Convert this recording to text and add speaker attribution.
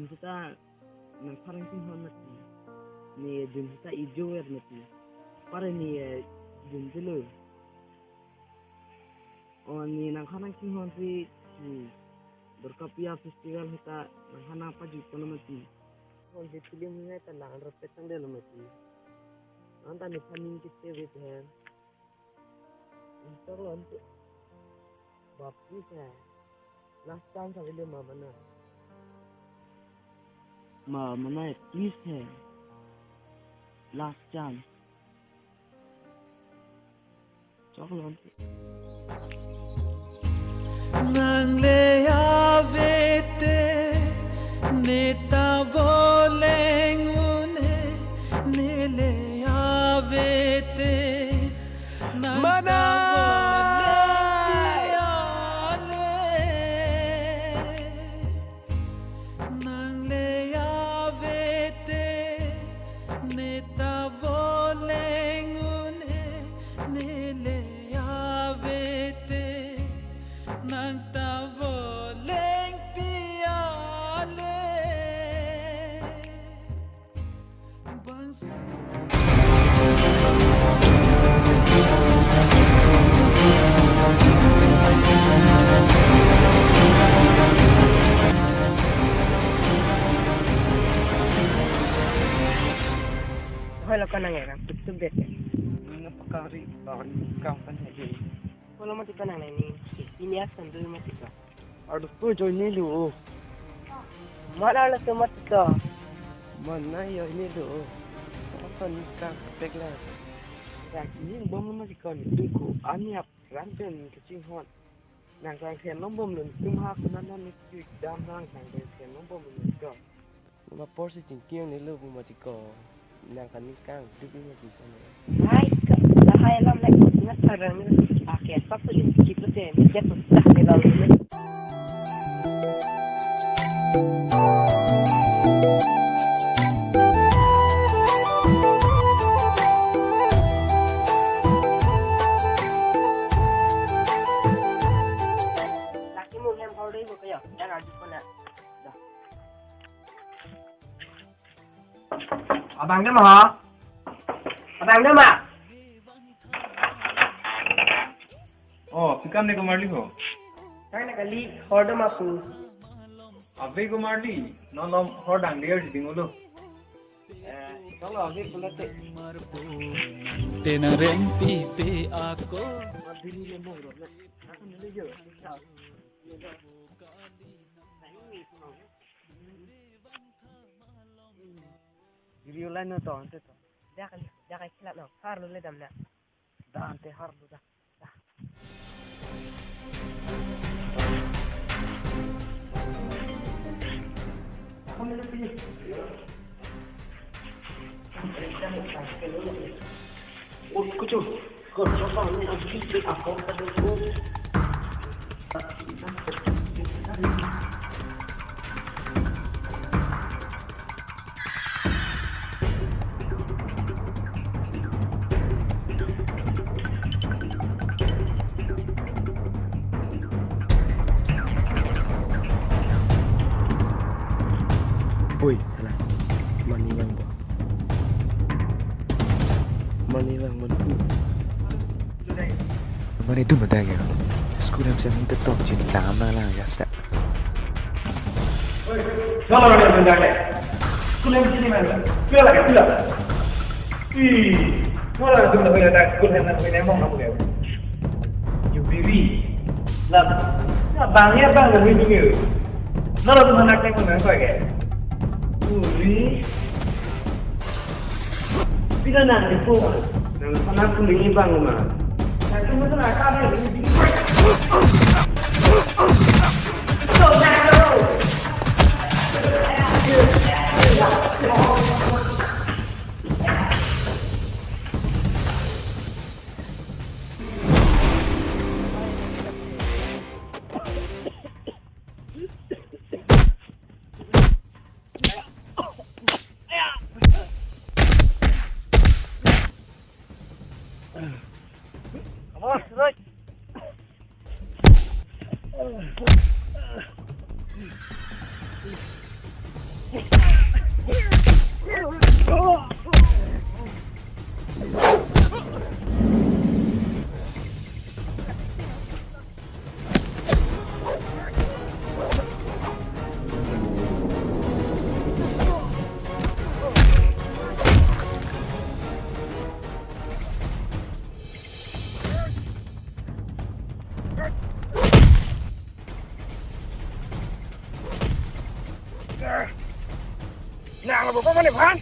Speaker 1: dun kita nang parang singhon mati ni dun kita ijo er mati pare ni dun dulu ni nang parang singhon si berkapia festival kita nang hana pa juto na mati on di film ni ta lang repet sang de mati anta ni paning kite with hand Instagram tu bapu sa last time sa video mana please hai last chance chocolate
Speaker 2: nang le avete neta volengune ne le avete mana
Speaker 1: Kalau kau nangis kan, betul betul. Ngapakari, kau kan aja. Kalau mati kau nangis ini asal dulu mati kau. Aduh, kau join dulu. Mana lah tu mati kau? Mana ya ini dulu? Kau nikah peklah. Ya, ini bom mati kau ni. Tunggu, aniap ranten kecil hot. Nang kau kian nombom lun, tumha kenalan ni cuy dam nang kian nombom lun kau.
Speaker 3: Ngapor si cingkiang ni lu mati kau. Nang kanikang dubi mati sana.
Speaker 1: Hai, tahai lam nak ingat sekarang ni pakai apa pun kita tu macam tu dah ni lalu ni. Laki mu hem powder bukan ya? Jangan ajak pun nak. Dah. Abang dia mah? Abang dia mah?
Speaker 4: Oh, fikam ne ko marli ho.
Speaker 1: Kai na kali Kardom aku.
Speaker 4: Abe ko marli. No hodang dear dingolo.
Speaker 1: Kalau abe kulate.
Speaker 2: tena rempi pe ako
Speaker 1: Madini le mo ro. Aku ni le yo. Video lain na to ante to. Dia kilat no. Har lu le dam na. Dah ante har lu dah. Kamu le pilih. Oh, kucu. Kau coba ni aku cek aku pada tu.
Speaker 3: Oi, salah. Mani bang bo. Mani bang manku. Mani tu mata ke? School हम से हम तक तो जिन दाम ना ला या step.
Speaker 4: Kalau ada yang menjaga. Kulen sini mana? Kira lagi kira. Mana ada tu nak ada kulen nak main emang apa dia? Jubiri. Lah, bangnya bang lebih tinggi. Mana tu nak naik mana kau ke? Bila nak depo, nak sana tu lagi bang rumah. Saya tu mesti nak kau ni. Stop now.
Speaker 1: Nàng là một con vấn đề phán.